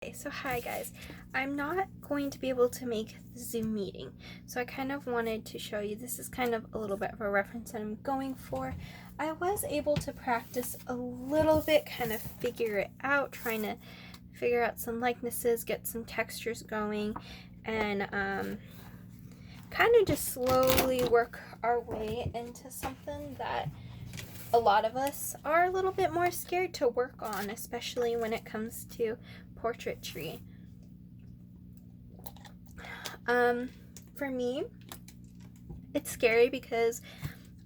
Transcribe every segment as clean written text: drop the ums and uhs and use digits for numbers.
Okay, so hi guys, I'm not going to be able to make the Zoom meeting, so I kind of wanted to show you. This is kind of a little bit of a reference that I'm going for. I was able to practice a little bit, kind of figure it out, trying to figure out some likenesses, get some textures going, and kind of just slowly work our way into something that a lot of us are a little bit more scared to work on, especially when it comes to portraitry. For me, it's scary because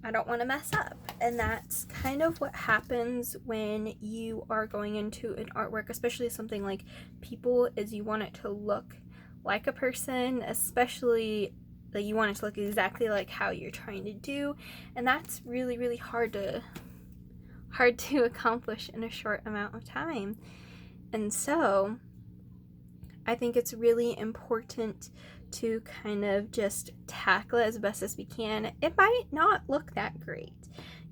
I don't want to mess up, and that's kind of what happens when you are going into an artwork, especially something like people, is you want it to look like a person, especially that you want it to look exactly like how you're trying to do, and that's really hard to accomplish in a short amount of time. And so I think it's really important to kind of just tackle it as best as we can. It might not look that great.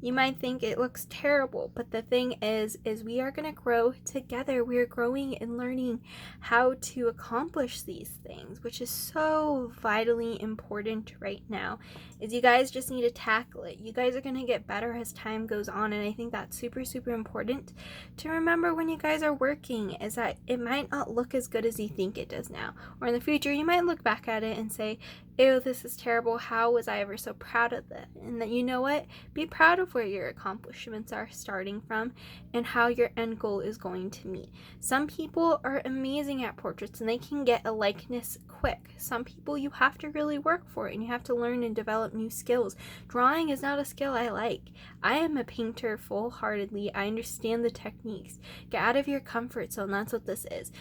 You might think it looks terrible, but the thing is we are going to grow together. We're growing and learning how to accomplish these things, which is so vitally important right now. Is you guys just need to tackle it. You guys are going to get better as time goes on, and I think that's super important to remember when you guys are working, is that it might not look as good as you think it does now. Or in the future, you might look back at it and say, ew, this is terrible. How was I ever so proud of that? And that, you know what? Be proud of where your accomplishments are starting from and how your end goal is going to meet. Some people are amazing at portraits and they can get a likeness quick. Some people you have to really work for it and you have to learn and develop new skills. Drawing is not a skill I like. I am a painter full-heartedly. I understand the techniques. Get out of your comfort zone. That's what this is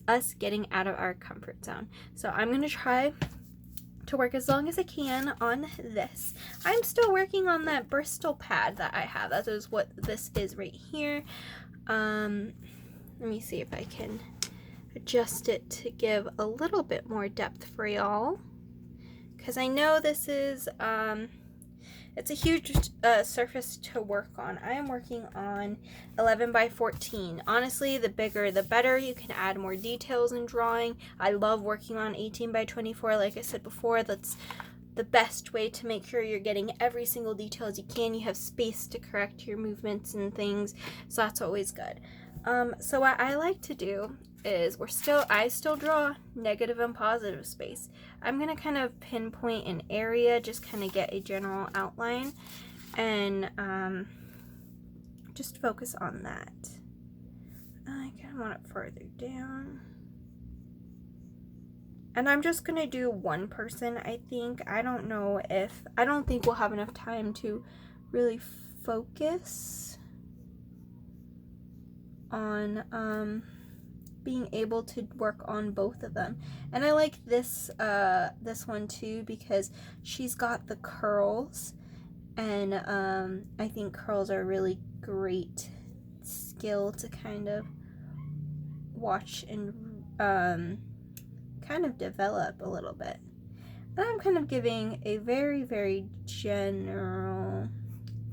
us getting out of our comfort zone. So I'm going to try to work as long as I can on this. I'm still working on that Bristol pad that I have. That is what this is right here. Let me see if I can adjust it to give a little bit more depth for y'all, because I know this is it's a huge surface to work on. I am working on 11 by 14. Honestly, the bigger the better. You can add more details in drawing. I love working on 18 by 24. Like I said before, that's the best way to make sure you're getting every single detail as you can. You have space to correct your movements and things, so that's always good. So what I like to do is I still draw negative and positive space. I'm going to kind of pinpoint an area, just kind of get a general outline, and just focus on that. I kind of want it further down. And I'm just going to do one person, I think. I don't think we'll have enough time to really focus on being able to work on both of them. And I like this one too, because she's got the curls, and I think curls are a really great skill to kind of watch and kind of develop a little bit. And I'm kind of giving a very general,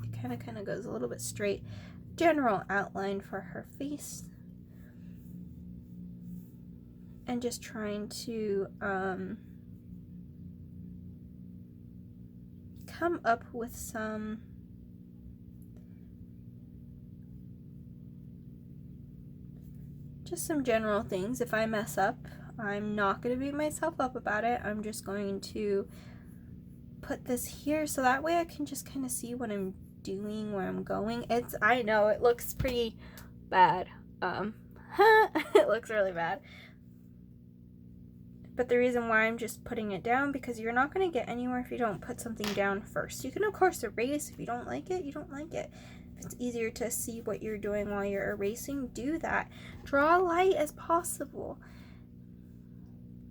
it kind of goes a little bit straight, general outline for her face, and just trying to come up with some general things. If I mess up, I'm not going to beat myself up about it. I'm just going to put this here so that way I can just kind of see what I'm doing, where I'm going. I know it looks pretty bad. It looks really bad. But the reason why I'm just putting it down, because you're not going to get anywhere if you don't put something down first. You can of course erase. If you don't like it, you don't like it. If it's easier to see what you're doing while you're erasing, do that. Draw light as possible.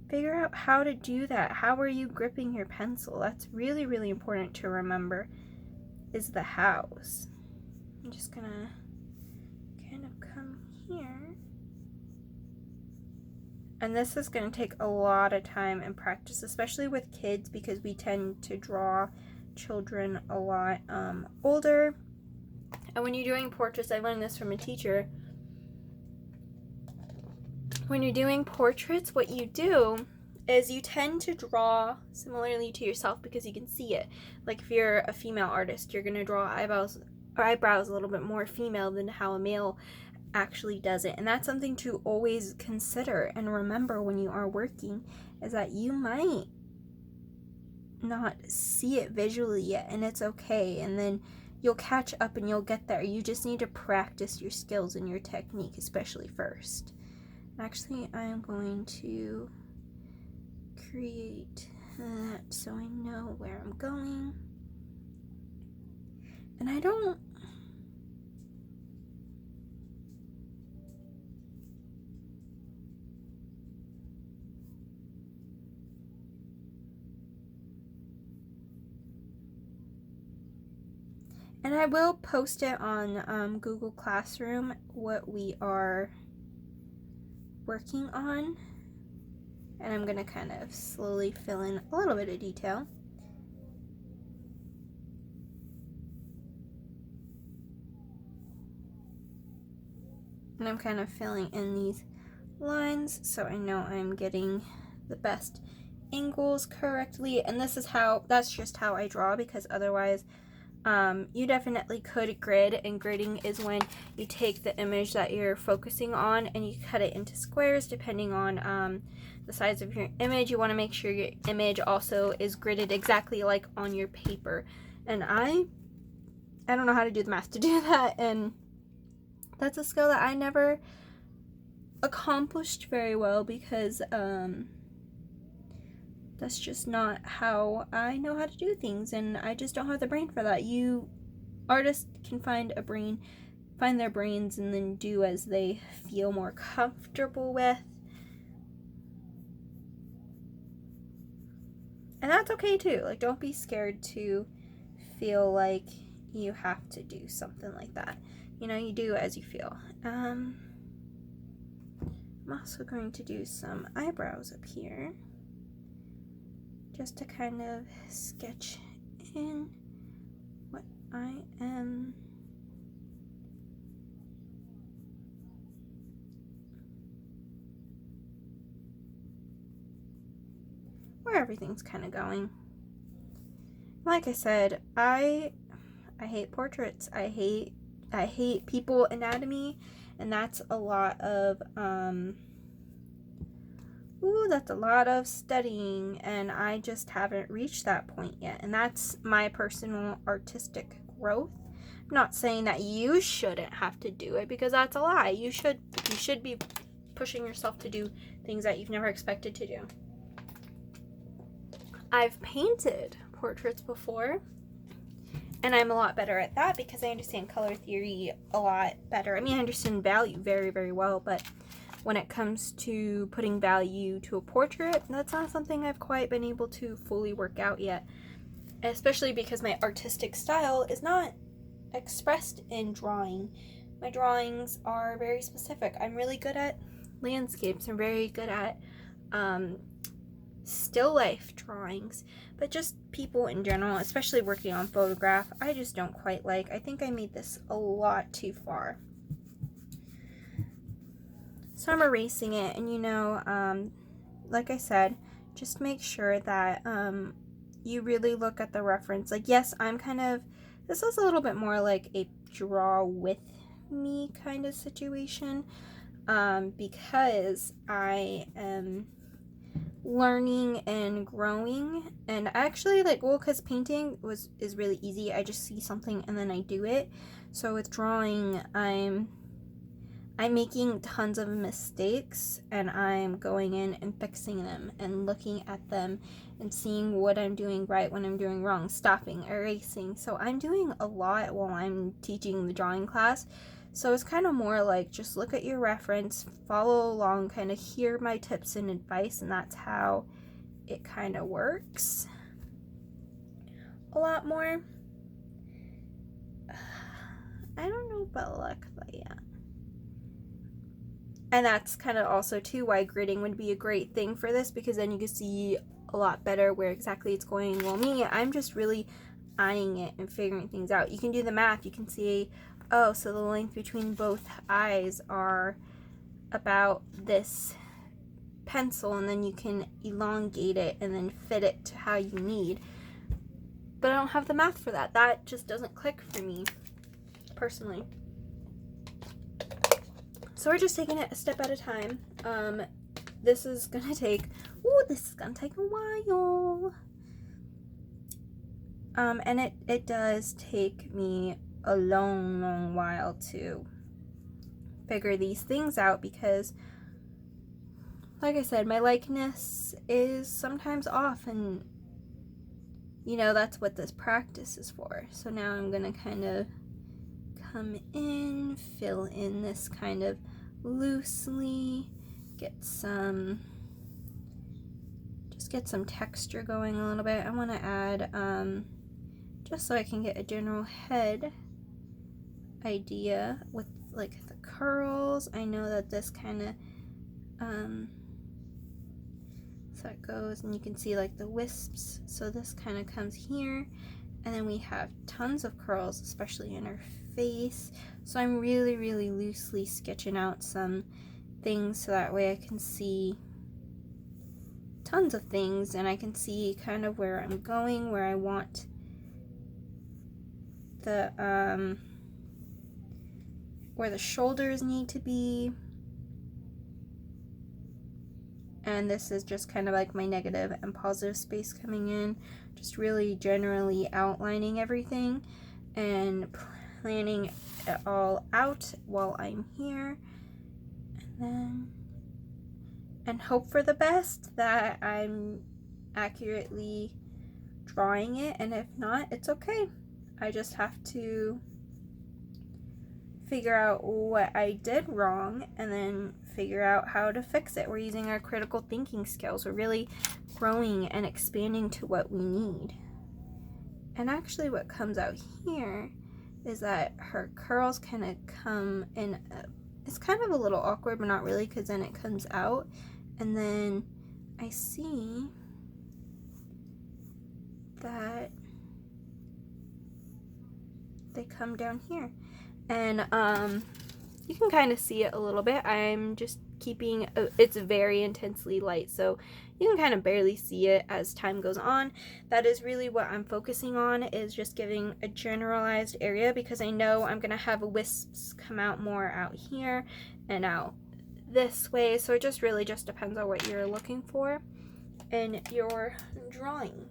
Figure out how to do that. How are you gripping your pencil? That's really important to remember, is the hows. I'm just gonna kind of come here. And this is going to take a lot of time and practice, especially with kids, because we tend to draw children a lot older. And when you're doing portraits, I learned this from a teacher, when you're doing portraits, what you do is you tend to draw similarly to yourself because you can see it. Like if you're a female artist, you're going to draw eyebrows a little bit more female than how a male actually does it. And that's something to always consider and remember when you are working, is that you might not see it visually yet, and it's okay. And then you'll catch up and you'll get there. You just need to practice your skills and your technique, especially first. Actually, I am going to create that so I know where I'm going. And I don't and I will post it on Google Classroom what we are working on. And I'm going to kind of slowly fill in a little bit of detail. And I'm kind of filling in these lines so I know I'm getting the best angles correctly. And that's just how I draw, because otherwise you definitely could grid, and gridding is when you take the image that you're focusing on and you cut it into squares depending on the size of your image. You want to make sure your image also is gridded exactly like on your paper. And I don't know how to do the math to do that, and that's a skill that I never accomplished very well because that's just not how I know how to do things, and I just don't have the brain for that. Artists can find their brains and then do as they feel more comfortable with. And that's okay too. Like, don't be scared to feel like you have to do something like that. You do as you feel. I'm also going to do some eyebrows up here, just to kind of sketch in what I am where everything's kind of going. Like I said, I hate portraits. I hate people anatomy, and that's a lot of that's a lot of studying, and I just haven't reached that point yet. And that's my personal artistic growth. I'm not saying that you shouldn't have to do it, because that's a lie. You should be pushing yourself to do things that you've never expected to do. I've painted portraits before, and I'm a lot better at that because I understand color theory a lot better. I mean, I understand value very, very well, but when it comes to putting value to a portrait, that's not something I've quite been able to fully work out yet, especially because my artistic style is not expressed in drawing. My drawings are very specific. I'm really good at landscapes. I'm very good at still life drawings, but just people in general, especially working on photograph, I just don't quite like. I think I made this a lot too far. So I'm erasing it, and like I said, just make sure that you really look at the reference. Like, yes, this is a little bit more like a draw with me kind of situation, because I am learning and growing, and actually, because painting is really easy. I just see something and then I do it. So with drawing, I'm making tons of mistakes, and I'm going in and fixing them and looking at them and seeing what I'm doing right, when I'm doing wrong, stopping, erasing. So I'm doing a lot while I'm teaching the drawing class. So it's kind of more like, just look at your reference, follow along, kind of hear my tips and advice, and that's how it kind of works a lot more. I don't know about luck, but yeah. And that's kind of also too why gridding would be a great thing for this, because then you can see a lot better where exactly it's going. Well, I'm just really eyeing it and figuring things out. You can do the math. You can see, oh, so the length between both eyes are about this pencil, and then you can elongate it and then fit it to how you need. But I don't have the math for that. That just doesn't click for me, personally. So we're just taking it a step at a time. This is gonna take a while. And it does take me a long while to figure these things out, because like I said, my likeness is sometimes off, and you know, that's what this practice is for. So now I'm gonna kind of come in, fill in this kind of loosely, get some texture going a little bit. I want to add just so I can get a general head idea with like the curls. I know that this kind of so it goes, and you can see like the wisps, so this kind of comes here, and then we have tons of curls, especially in her face. So I'm really loosely sketching out some things so that way I can see tons of things, and I can see kind of where I'm going, where I want the where the shoulders need to be. And this is just kind of like my negative and positive space coming in, just really generally outlining everything and planning it all out while I'm here, and hope for the best that I'm accurately drawing it, and if not, it's okay. I just have to figure out what I did wrong and then figure out how to fix it. We're using our critical thinking skills. We're really growing and expanding to what we need. And actually what comes out here is that her curls kind of come in, it's kind of a little awkward, but not really, because then it comes out, and then I see that they come down here. And you can kind of see it a little bit. I'm just keeping, it's very intensely light, so you can kind of barely see it as time goes on. That is really what I'm focusing on, is just giving a generalized area, because I know I'm gonna have wisps come out more out here and out this way. So it just really just depends on what you're looking for in your drawing.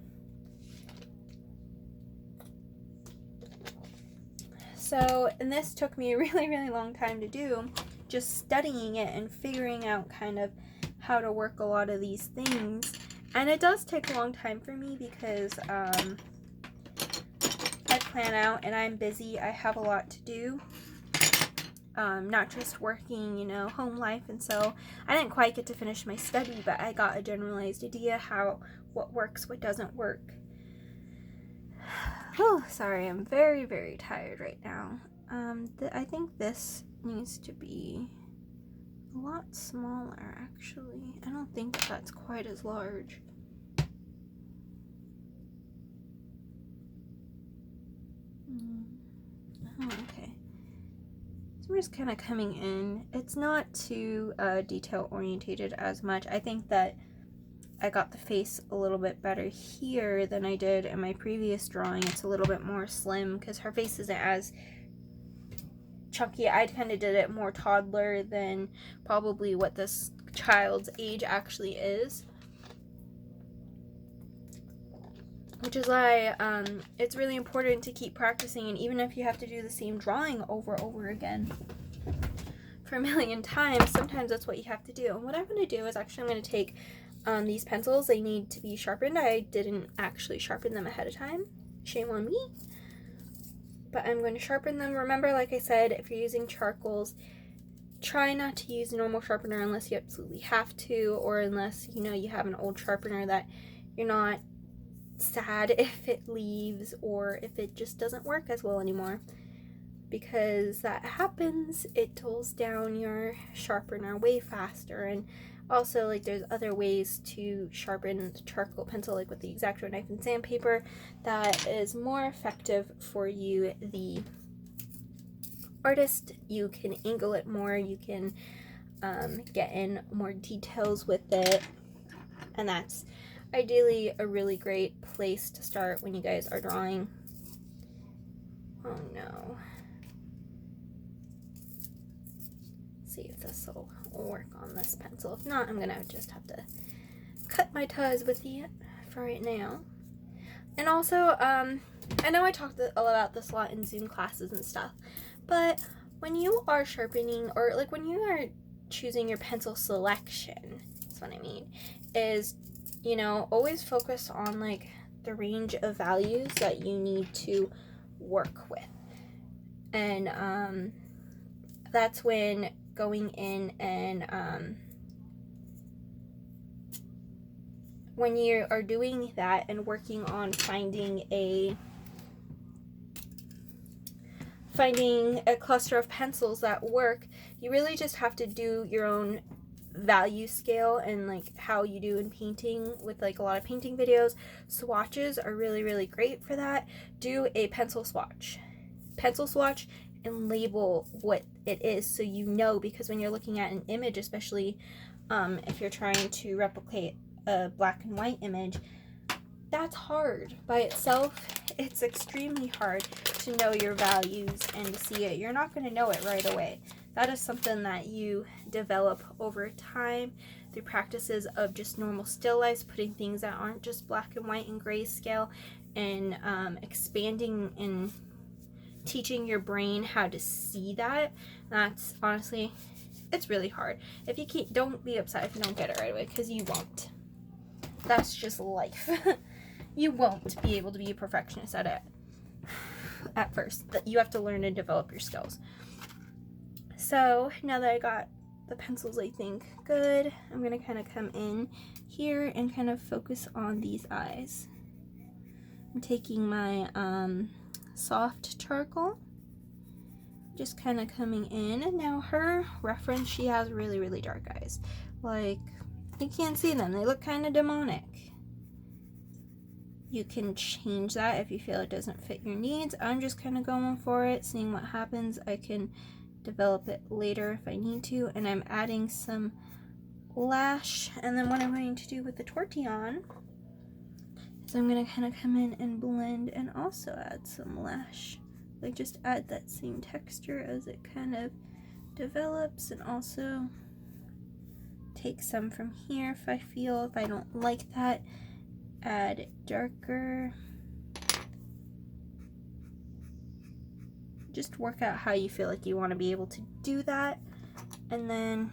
So, and this took me a really long time to do, just studying it and figuring out kind of how to work a lot of these things. And it does take a long time for me, because I plan out and I'm busy. I have a lot to do, not just working, you know, home life. And so I didn't quite get to finish my study, but I got a generalized idea what works, what doesn't work. Oh, sorry, I'm very tired right now. I think this needs to be a lot smaller, actually. I don't think that's quite as large. Oh, okay. So we're just kind of coming in. It's not too detail orientated as much. I think that I got the face a little bit better here than I did in my previous drawing. It's a little bit more slim because her face isn't as chunky. I kind of did it more toddler than probably what this child's age actually is. Which is why it's really important to keep practicing, and even if you have to do the same drawing over again for a million times, sometimes that's what you have to do. And what I'm going to do is actually I'm going to take these pencils. They need to be sharpened. I didn't actually sharpen them ahead of time. Shame on me. But I'm going to sharpen them. Remember, like I said, if you're using charcoals, try not to use a normal sharpener unless you absolutely have to, or unless, you know, you have an old sharpener that you're not sad if it leaves or if it just doesn't work as well anymore. Because that happens, it dulls down your sharpener way faster. And also, like, there's other ways to sharpen the charcoal pencil, like with the X-Acto knife and sandpaper, that is more effective for you, the artist. You can angle it more, you can get in more details with it. And that's ideally a really great place to start when you guys are drawing. Oh no. See if this will work on this pencil. If not, I'm gonna just have to cut my ties with it for right now. And also, I know I talked about this a lot in Zoom classes and stuff, but when you are sharpening, or like when you are choosing your pencil selection, that's what I mean, is, you know, always focus on like the range of values that you need to work with. And that's when going in and when you are doing that and working on finding a cluster of pencils that work, you really just have to do your own value scale, and like how you do in painting with like a lot of painting videos. Swatches are really, really great for that. Do a pencil swatch and label what it is, so you know, because when you're looking at an image, especially if you're trying to replicate a black and white image, that's hard by itself. It's extremely hard to know your values and to see it. You're not going to know it right away. That is something that you develop over time through practices of just normal still lifes, putting things that aren't just black and white and grayscale, and expanding and teaching your brain how to see that. That's honestly, it's really hard. If you can't, don't be upset if you don't get it right away, because you won't. That's just life. You won't be able to be a perfectionist at it at first. You have to learn and develop your skills. So now that I got the pencils, I think, good, I'm going to kind of come in here and kind of focus on these eyes. I'm taking my soft charcoal, just kind of coming in, and now her reference, she has really, really dark eyes. Like, you can't see them. They look kind of demonic. You can change that if you feel it doesn't fit your needs. I'm just kind of going for it, seeing what happens. I can develop it later if I need to. And I'm adding some lash. And then what I'm going to do with the tortillon is I'm going to kind of come in and blend and also add some lash. Like, just add that same texture as it kind of develops, and also take some from here if I feel, if I don't like that, add darker. Just work out how you feel like you want to be able to do that. And then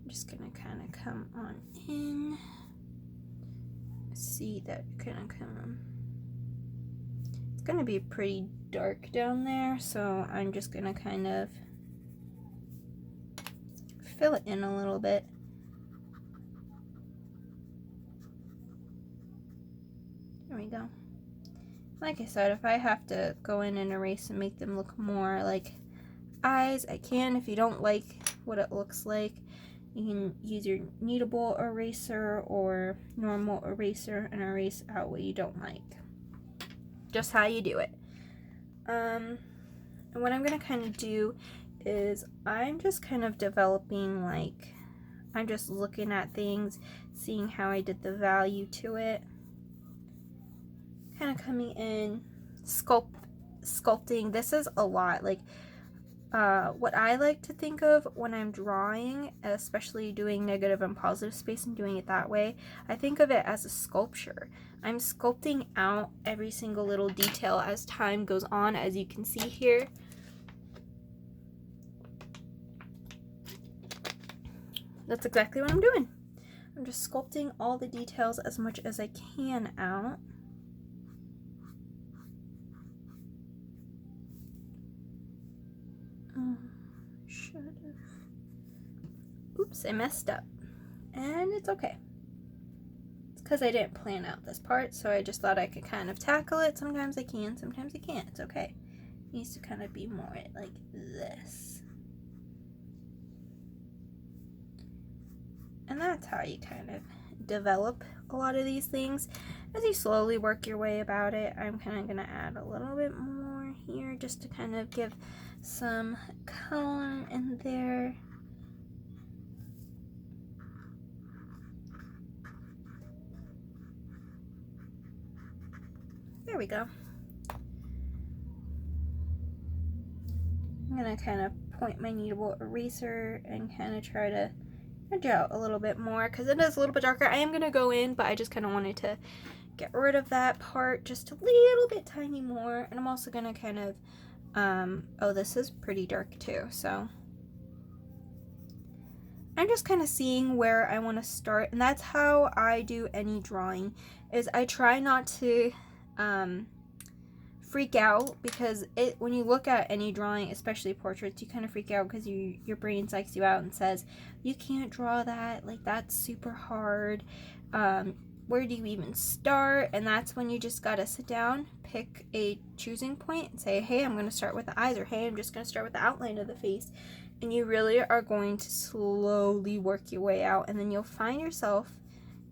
I'm just gonna kind of come on in, see that kind of come. It's gonna be pretty dark down there, so I'm just gonna kind of fill it in a little bit. There we go. Like I said, if I have to go in and erase and make them look more like eyes, I can. If you don't like what it looks like, you can use your kneadable eraser or normal eraser and erase out what you don't like. Just how you do it. And what I'm going to kind of do is I'm just kind of developing, like, I'm just looking at things, seeing how I did the value to it. Kind of coming in, sculpting. This is a lot. Like, what I like to think of when I'm drawing, especially doing negative and positive space and doing it that way, I think of it as a sculpture. I'm sculpting out every single little detail as time goes on, as you can see here. That's exactly what I'm doing. I'm just sculpting all the details as much as I can out. Oops, I messed up. And it's okay. It's because I didn't plan out this part, so I just thought I could kind of tackle it. Sometimes I can, sometimes I can't. It's okay. It needs to kind of be more like this. And that's how you kind of develop a lot of these things. As you slowly work your way about it, I'm kind of going to add a little bit more here just to kind of give some color in there. There we go. I'm gonna kind of point my kneadable eraser and kind of try to edge out a little bit more because it is a little bit darker. I am gonna go in, but I just kind of wanted to get rid of that part just a little bit tiny more. And I'm also gonna kind of oh, this is pretty dark too, so I'm just kind of seeing where I want to start. And that's how I do any drawing, is I try not to freak out, because when you look at any drawing, especially portraits, you kind of freak out because your brain psychs you out and says, you can't draw that, like that's super hard, where do you even start? And that's when you just gotta sit down, pick a choosing point and say, hey, I'm going to start with the eyes, or hey, I'm just going to start with the outline of the face. And you really are going to slowly work your way out, and then you'll find yourself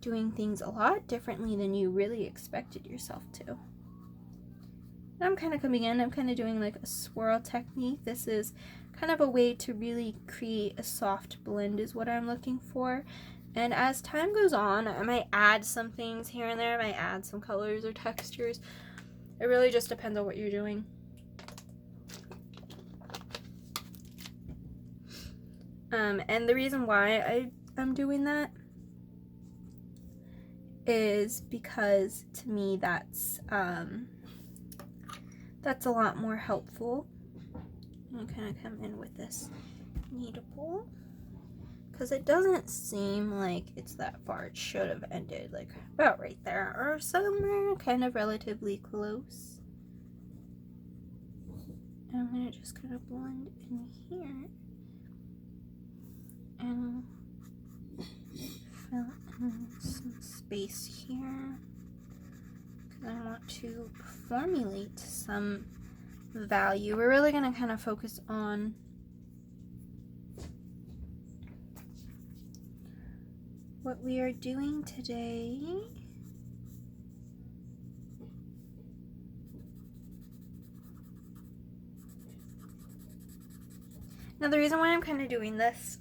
doing things a lot differently than you really expected yourself to. And I'm kind of coming in, I'm kind of doing like a swirl technique. This is kind of a way to really create a soft blend is what I'm looking for. And as time goes on, I might add some things here and there. I might add some colors or textures. It really just depends on what you're doing. And the reason why I'm doing that is because to me that's a lot more helpful. I'm kind of come in with this kneadable, because it doesn't seem like it's that far. It should have ended like about right there or somewhere kind of relatively close. And I'm going to just kind of blend in here and fill in some space here, because I want to formulate some value. We're really going to kind of focus on what we are doing today. Now the reason why I'm kind of doing this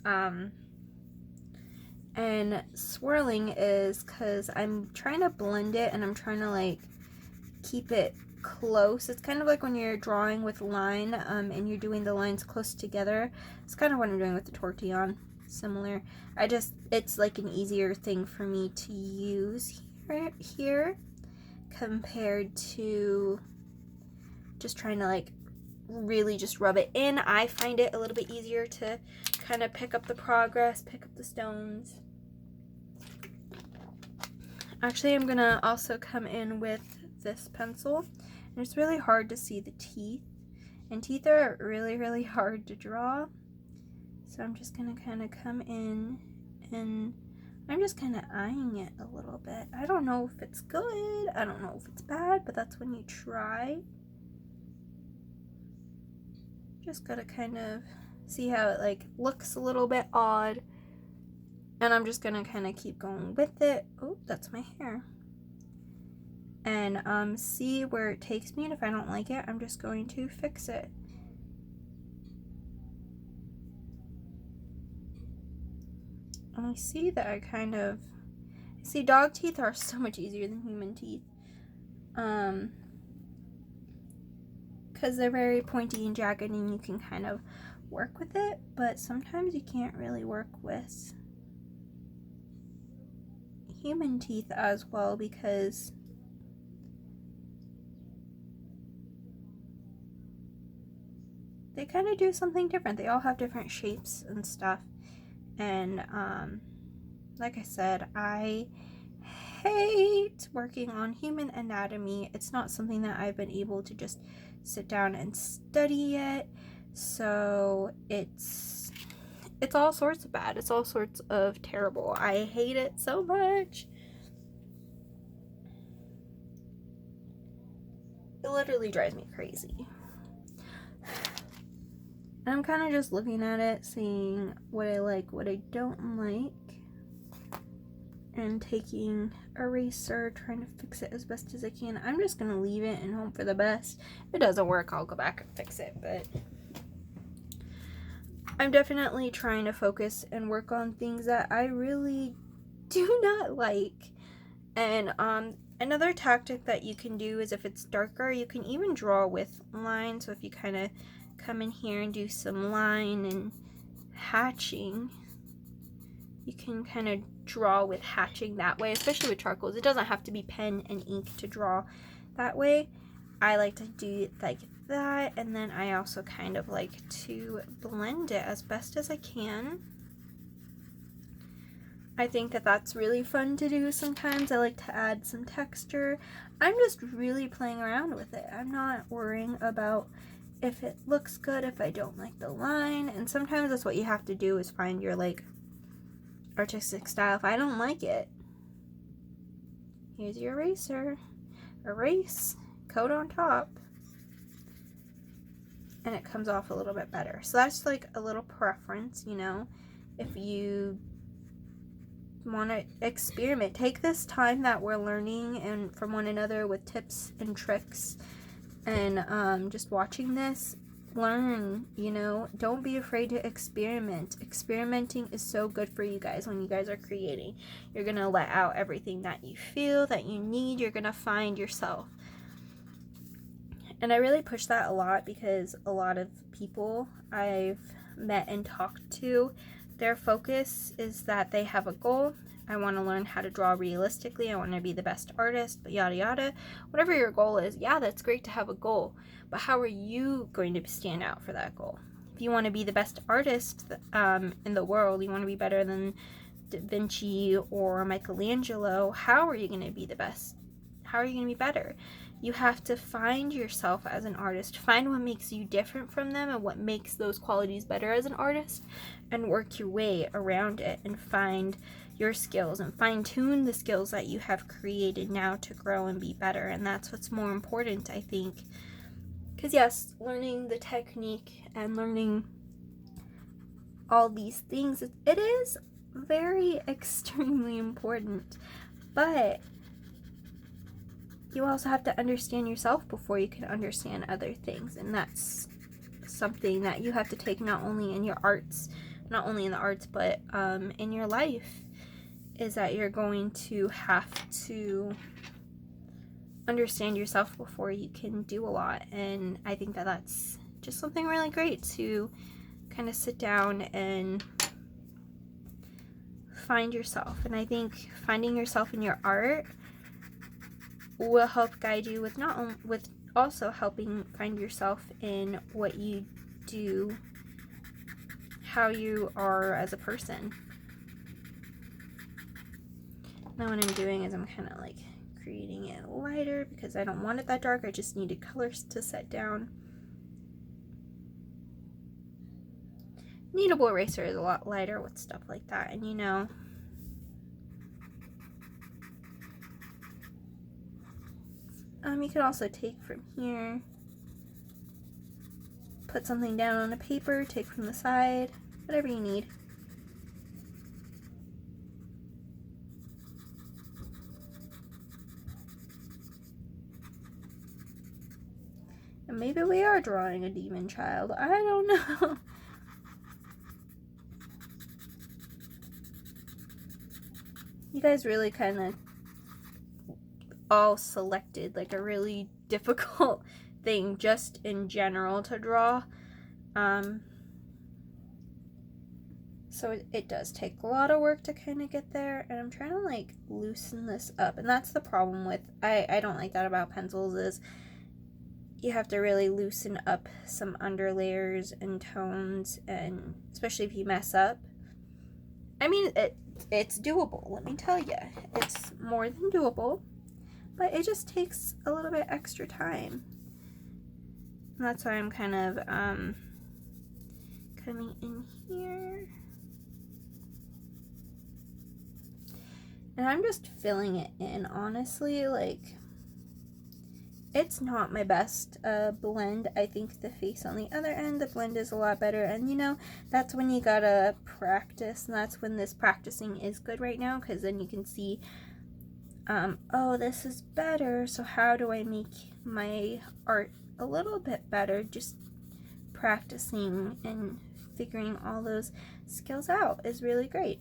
and swirling is because I'm trying to blend it, and I'm trying to like keep it close. It's kind of like when you're drawing with line and you're doing the lines close together. It's kind of what I'm doing with the tortillon. Similar. It's like an easier thing for me to use here compared to just trying to like really just rub it in. I find it a little bit easier to kind of pick up the progress, pick up the stones. Actually, I'm gonna also come in with this pencil, and it's really hard to see the teeth, and teeth are really, really hard to draw. So I'm just gonna kind of come in, and I'm just kind of eyeing it a little bit. I don't know if it's good, I don't know if it's bad, but that's when you try. Just gotta kind of see how it like looks a little bit odd, and I'm just gonna kind of keep going with it. Oh, that's my hair. And see where it takes me, and if I don't like it, I'm just going to fix it. And I see that I see dog teeth are so much easier than human teeth. Because they're very pointy and jagged, and you can kind of work with it, but sometimes you can't really work with human teeth as well, because they kind of do something different. They all have different shapes and stuff. And like I said, I hate working on human anatomy. It's not something that I've been able to just sit down and study yet. So it's all sorts of bad. It's all sorts of terrible. I hate it so much. It literally drives me crazy. I'm kind of just looking at it, seeing what I like, what I don't like, and taking eraser, trying to fix it as best as I can. I'm just gonna leave it and hope for the best. If it doesn't work, I'll go back and fix it, but I'm definitely trying to focus and work on things that I really do not like. And Another tactic that you can do is if it's darker, you can even draw with line. So if you kind of come in here and do some line and hatching, you can kind of draw with hatching that way, especially with charcoals. It doesn't have to be pen and ink to draw that way. I like to do it like that, and then I also kind of like to blend it as best as I can. I think that that's really fun to do sometimes. I like to add some texture. I'm just really playing around with it. I'm not worrying about if it looks good, if I don't like the line, and sometimes that's what you have to do, is find your like artistic style. If I don't like it, here's your eraser. Erase, coat on top, and it comes off a little bit better. So that's like a little preference, you know. If you want to experiment, take this time that we're learning and from one another with tips and tricks, and just watching this, learn, you know. Don't be afraid to experiment. Experimenting is so good for you guys. When you guys are creating, you're gonna let out everything that you feel, that you need. You're gonna find yourself. And I really push that a lot, because a lot of people I've met and talked to, their focus is that they have a goal. I want to learn how to draw realistically. I want to be the best artist, but yada yada. Whatever your goal is, yeah, that's great to have a goal. But how are you going to stand out for that goal? If you want to be the best artist in the world, you want to be better than Da Vinci or Michelangelo, how are you going to be the best? How are you going to be better? You have to find yourself as an artist, find what makes you different from them and what makes those qualities better as an artist, and work your way around it and find your skills and fine-tune the skills that you have created now to grow and be better. And that's what's more important, I think. Because yes, learning the technique and learning all these things, it is very extremely important, but you also have to understand yourself before you can understand other things. And that's something that you have to take not only in your arts, not only in the arts, but in your life, is that you're going to have to understand yourself before you can do a lot. And I think that that's just something really great, to kind of sit down and find yourself. And I think finding yourself in your art will help guide you with with also helping find yourself in what you do, how you are as a person. Now what I'm doing is I'm kind of like creating it lighter, because I don't want it that dark. I just needed colors to set down. Kneadable eraser is a lot lighter with stuff like that, and you know, you can also take from here, put something down on a paper, take from the side, whatever you need. And maybe we are drawing a demon child. I don't know. You guys really kind of all selected like a really difficult thing just in general to draw. So it does take a lot of work to kind of get there, and I'm trying to like loosen this up. And that's the problem with, I don't like that about pencils, is you have to really loosen up some under layers and tones, and especially if you mess up. I mean, it's doable, let me tell you. It's more than doable, but it just takes a little bit extra time. And that's why I'm kind of coming in here. And I'm just filling it in, honestly. Like, it's not my best blend. I think the face on the other end, the blend is a lot better. And you know, that's when you gotta practice, and that's when this practicing is good right now, because then you can see, oh, this is better, so how do I make my art a little bit better? Just practicing and figuring all those skills out is really great.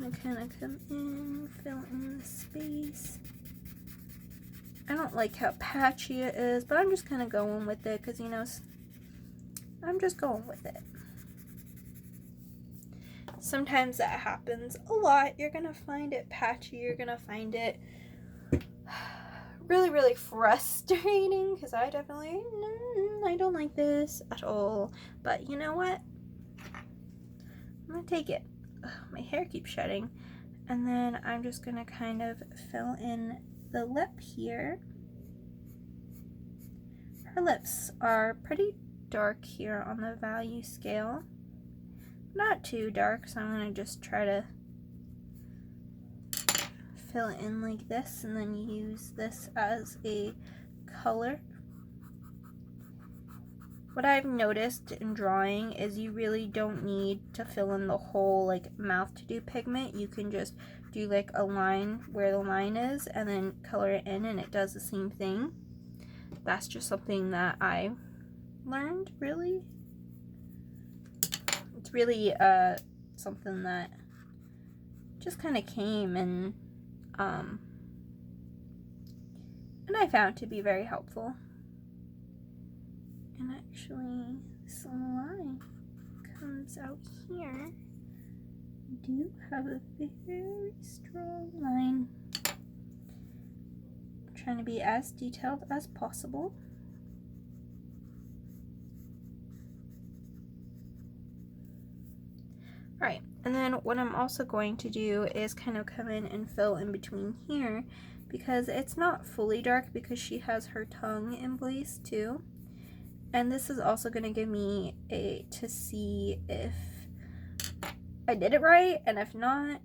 I kind of come in, fill in the space. I don't like how patchy it is, but I'm just kind of going with it because, you know, I'm just going with it. Sometimes that happens a lot. You're going to find it patchy. You're going to find it really, really frustrating because I definitely, I don't like this at all. But you know what? I'm going to take it. Ugh, my hair keeps shedding. And then I'm just going to kind of fill in the lip here. Her lips are pretty dark here on the value scale. Not too dark, so I'm going to just try to fill it in like this and then use this as a color. What I've noticed in drawing is you really don't need to fill in the whole like mouth to do pigment. You can just do like a line where the line is and then color it in and it does the same thing. That's just something that I learned, really. It's really something that just kind of came and I found to be very helpful. And actually, this line comes out here. I do have a very strong line. I'm trying to be as detailed as possible. Alright, and then what I'm also going to do is kind of come in and fill in between here because it's not fully dark because she has her tongue in place too. And this is also going to give me to see if I did it right, and if not,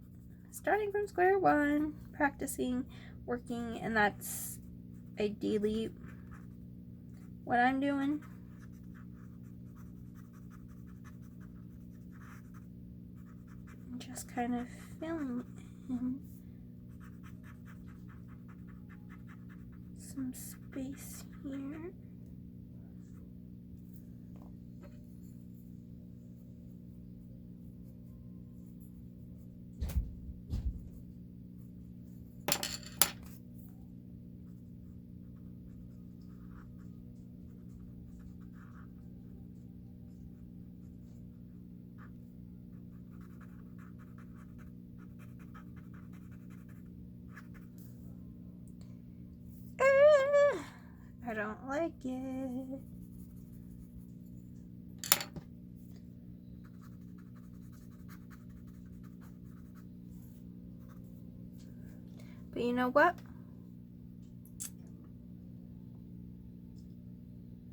starting from square one, practicing, working, and that's ideally what I'm doing. Just kind of filling in some space here. I don't like it. But you know what?